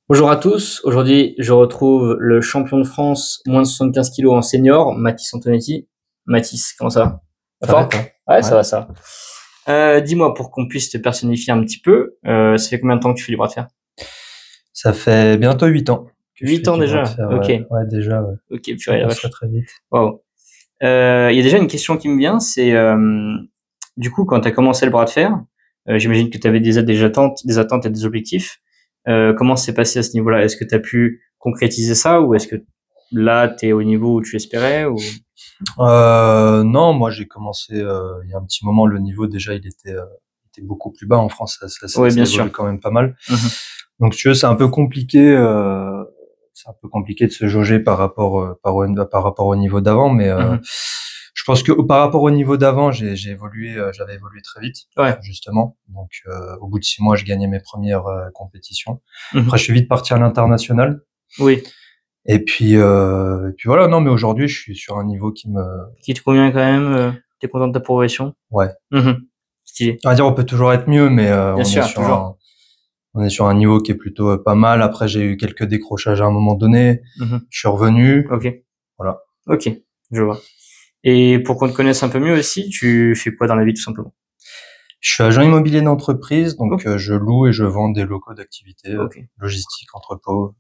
Bonjour à tous. Aujourd'hui, je retrouve le champion de France moins de 75 kilos en senior, Mathis Antonetti. Mathis, comment ça va? Ça va, Fort? toi? Ouais, ça Ouais. va, ça va. Dis-moi, pour qu'on puisse te personnifier un petit peu, ça fait combien de temps que tu fais du bras de fer? Ça fait bientôt 8 ans que je 8 fais ans du bras de déjà. fer, Ok. ouais. Ouais, déjà, ouais. Ok, Ça purée, la passe très vache. très vite. Wow. Il y a déjà une question qui me vient, c'est, du coup, quand tu as commencé le bras de fer, j'imagine que tu avais des attentes et des objectifs. Comment s'est passé à ce niveau-là? Est-ce que tu as pu concrétiser ça ou est-ce que là, tu es au niveau où tu espérais ou... Non, moi j'ai commencé il y a un petit moment. Le niveau déjà il était beaucoup plus bas en France. Oui, Ça bien sûr. évolue quand même pas mal. Mhm. Donc si tu veux, c'est un peu compliqué. C'est un peu compliqué de se jauger par rapport au niveau d'avant, mais Mhm. je pense que par rapport au niveau d'avant, j'ai évolué, j'avais évolué très vite, Ouais. justement. Donc au bout de 6 mois, je gagnais mes premières compétitions. Mhm. Après, je suis vite parti à l'international. Oui. Et puis voilà. Non, mais aujourd'hui, je suis sur un niveau Qui te convient quand même, t'es content de ta progression? ouais. Mhm. Stylé. On va dire, on peut toujours être mieux, mais Bien sûr, toujours. on est sur un niveau qui est plutôt pas mal. Après, j'ai eu quelques décrochages à un moment donné. Mhm. Je suis revenu. Ok. Voilà. Ok. Je vois. Et pour qu'on te connaisse un peu mieux aussi, tu fais quoi dans la vie tout simplement? Je suis agent immobilier d'entreprise, donc Ok. je loue et je vends des locaux d'activité, Ok. logistique, entrepôt,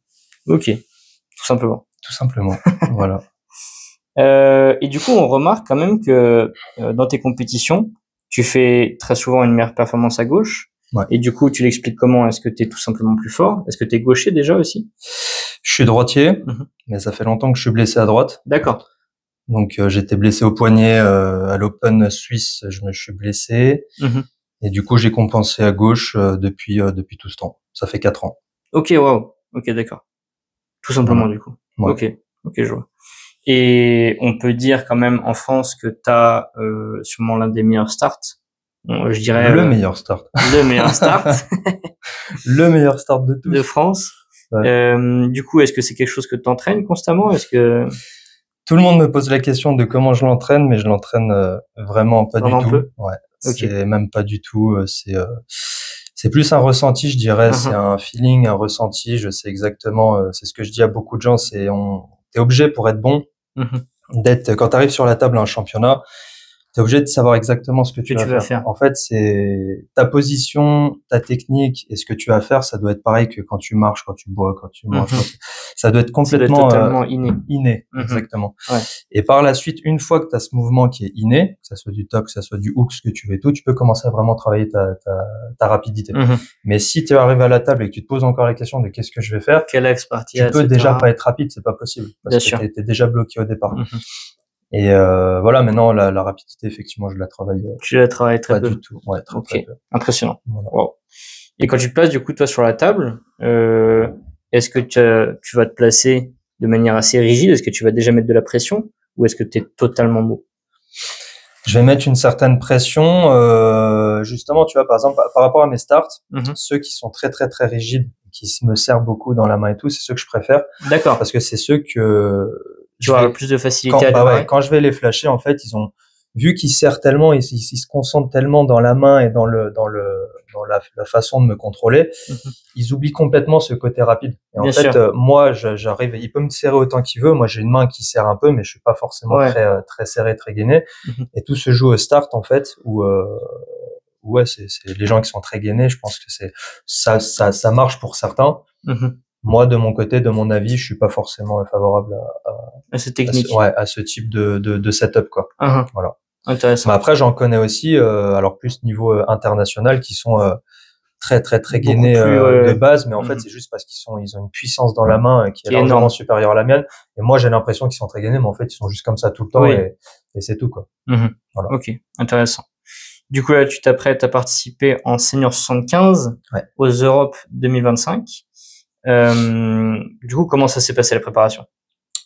Ok. Tout simplement. tout simplement. Voilà. Et du coup, on remarque quand même que dans tes compétitions, tu fais très souvent une meilleure performance à gauche. Ouais. Et du coup, tu l'expliques comment? Est-ce que tu es tout simplement plus fort? Est-ce que tu es gaucher déjà aussi? Je suis droitier, Mhm. mais ça fait longtemps que je suis blessé à droite. D'accord. Donc j'étais blessé au poignet à l'Open suisse, je me suis blessé Mhm. et du coup j'ai compensé à gauche depuis tout ce temps. Ça fait 4 ans. Ok, waouh. Ok, d'accord. Tout simplement, Voilà. du coup. Ouais. Ok. Ok, je vois. Et on peut dire quand même en France que tu as sûrement l'un des meilleurs starts. Bon, je dirais Le meilleur start. le meilleur start Le meilleur start de de tous. France. Ouais. Du coup, est-ce que c'est quelque chose que tu entraînes constamment? Est-ce que Tout le monde me pose la question de comment je l'entraîne, mais je l'entraîne vraiment pas du vraiment tout. peu? Ouais, Ok. c'est même pas du tout. C'est plus un ressenti, je dirais. C'est Mhm. un feeling, un ressenti. Je sais exactement. C'est ce que je dis à beaucoup de gens. T'es obligé pour être bon Mhm. d'être. Quand t'arrives sur la table à un championnat, t'es obligé de savoir exactement ce que Que tu vas tu vas faire. faire. En fait, c'est ta position, ta technique et ce que tu vas faire. Ça doit être pareil que quand tu marches, quand tu bois, quand tu manges. Mhm. Ça doit être Ça doit être complètement totalement inné. inné, Mhm. exactement. Ouais. Et par la suite, une fois que tu as ce mouvement qui est inné, que ça soit du top, que ça soit du hook, ce que tu veux et tout, tu peux commencer à vraiment travailler ta rapidité. Mhm. Mais si tu arrives à la table et que tu te poses encore la question de qu'est-ce que je vais faire, Quel axe partir, tu peux etc. déjà pas être rapide, c'est pas possible parce Bien que sûr. t'es déjà bloqué au départ. Mhm. Et voilà, maintenant la rapidité, effectivement, je la travaille Tu la travailles très pas peu. du tout. Ouais, très Ok. très peu. Impressionnant. Voilà. Wow. Et quand tu te places du coup toi sur la table, est-ce que tu vas te placer de manière assez rigide? Est-ce que tu vas déjà mettre de la pression ou est-ce que tu es totalement mou? Je vais mettre une certaine pression, justement, tu vois, par exemple, par rapport à mes starts, Mhm. ceux qui sont très très très rigides, qui me serrent beaucoup dans la main et tout, c'est ceux que je préfère D'accord. parce que c'est ceux que Tu je auras vais plus de facilité à bah ouais, démarrer. quand je vais les flasher, en fait, ils ont vu qu'ils serrent tellement, ils se concentrent tellement dans la main et dans la façon de me contrôler, Mhm. ils oublient complètement ce côté rapide. Et en Bien fait, sûr. moi, j'arrive, il peut me serrer autant qu'il veut. Moi, j'ai une main qui serre un peu, mais je suis pas forcément Ouais. très serré, très gainé. Mhm. Et tout se joue au start, en fait, où ouais, c'est les gens qui sont très gainés. Je pense que ça marche pour certains. Mhm. Moi, de mon côté, de mon avis, je suis pas forcément favorable C'est technique. à ce type de setup, quoi. Mhm. Voilà. Intéressant. Mais après, j'en connais aussi, alors plus niveau international, qui sont très très très Beaucoup gainés plus de base, mais en fait, Mhm. c'est juste parce ils ont une puissance dans la main qui est Qui est largement énorme. supérieure à la mienne. Et moi, j'ai l'impression qu'ils sont très gainés, mais en fait, ils sont juste comme ça tout le temps Oui. et c'est tout, quoi. Mhm. Voilà. Ok. Intéressant. Du coup, là, tu t'apprêtes à participer en senior 75 Ouais. aux Europes 2025. Du coup, comment ça s'est passé la préparation?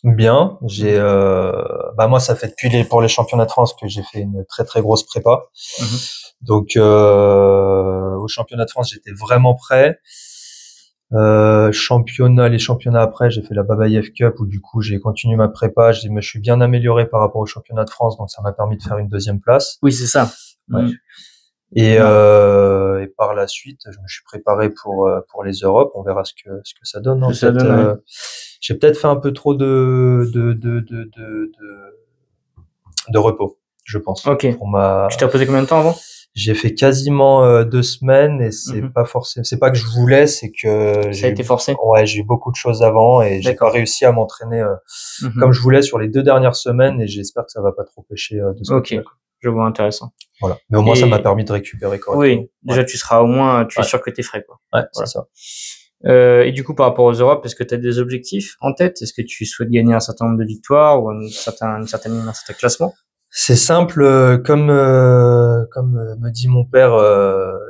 Bien, bah moi, ça fait pour les championnats de France que j'ai fait une très très grosse prépa. Mhm. Donc, au championnat de France, j'étais vraiment prêt. Les championnats après, j'ai fait la Babayev Cup où du coup j'ai continué ma prépa, je me suis bien amélioré par rapport au championnat de France, donc ça m'a permis de faire une deuxième place. Oui, c'est ça. Ouais. Mhm. Et par la suite, je me suis préparé pour les Europes. On verra ce que ça donne. En Ça fait, donne, ouais. j'ai peut-être fait un peu trop de repos, je pense. Ok. Pour ma, Tu t'es reposé combien de temps avant? j'ai fait quasiment 2 semaines et c'est Mhm. pas forcément, c'est pas que je voulais, c'est que Ça a été forcé. j'ai eu beaucoup de choses avant et j'ai pas D'accord. réussi à m'entraîner Mhm. comme je voulais sur les 2 dernières semaines et j'espère que ça va pas trop pêcher de ce Ok. côté-là. Je vois, intéressant. Voilà. Mais au moins ça m'a Et permis de récupérer correctement. oui, déjà tu seras au moins, tu es Ouais. sûr que t'es frais, quoi. Ouais, Voilà. c'est ça. Et du coup, par rapport aux Europes, est-ce que tu as des objectifs en tête? Est-ce que tu souhaites gagner un certain nombre de victoires ou un certain classement? C'est simple, comme me dit mon père,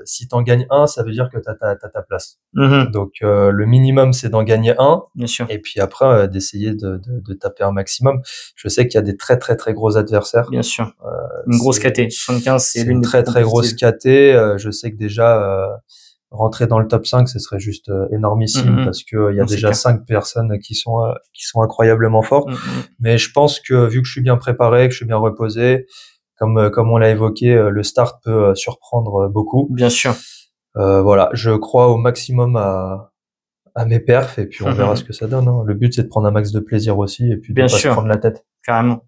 si t'en gagnes un, ça veut dire que t'as ta place. Mhm. Donc le minimum c'est d'en gagner un, Bien sûr. et puis après d'essayer de taper un maximum. Je sais qu'il y a des très très très gros adversaires. Bien sûr. Une grosse KT. 75, c'est C'est l'une une des très plus très grosse compétitives. KT. Je sais que déjà rentrer dans le top 5, ce serait juste énormissime Mhm. parce que il y a Non, c'est déjà clair. 5 personnes qui sont incroyablement fortes. Mhm. Mais je pense que vu que je suis bien préparé, que je suis bien reposé, comme on l'a évoqué, le start peut surprendre beaucoup. Bien sûr. Voilà, je crois au maximum à mes perfs et puis on verra ce que ça donne. Hein. Le but c'est de prendre un max de plaisir aussi et puis de Bien pas se sûr. prendre la tête. Carrément.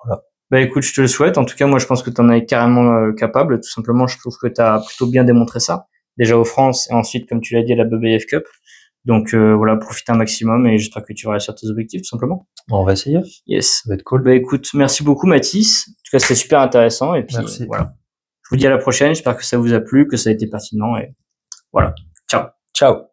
Voilà. Bah écoute, je te le souhaite. En tout cas, moi, je pense que tu en es carrément capable. Tout simplement, je trouve que tu as plutôt bien démontré ça. Déjà aux France et ensuite, comme tu l'as dit, à la BBF Cup. Donc voilà, profite un maximum et j'espère que tu vas réussir tes objectifs, tout simplement. On va essayer. Yes. Ça va être cool. Bah écoute, merci beaucoup Mathis. En tout cas, c'était super intéressant et puis Merci. voilà. Je vous dis à la prochaine. J'espère que ça vous a plu, que ça a été pertinent et voilà. Ciao. Ciao.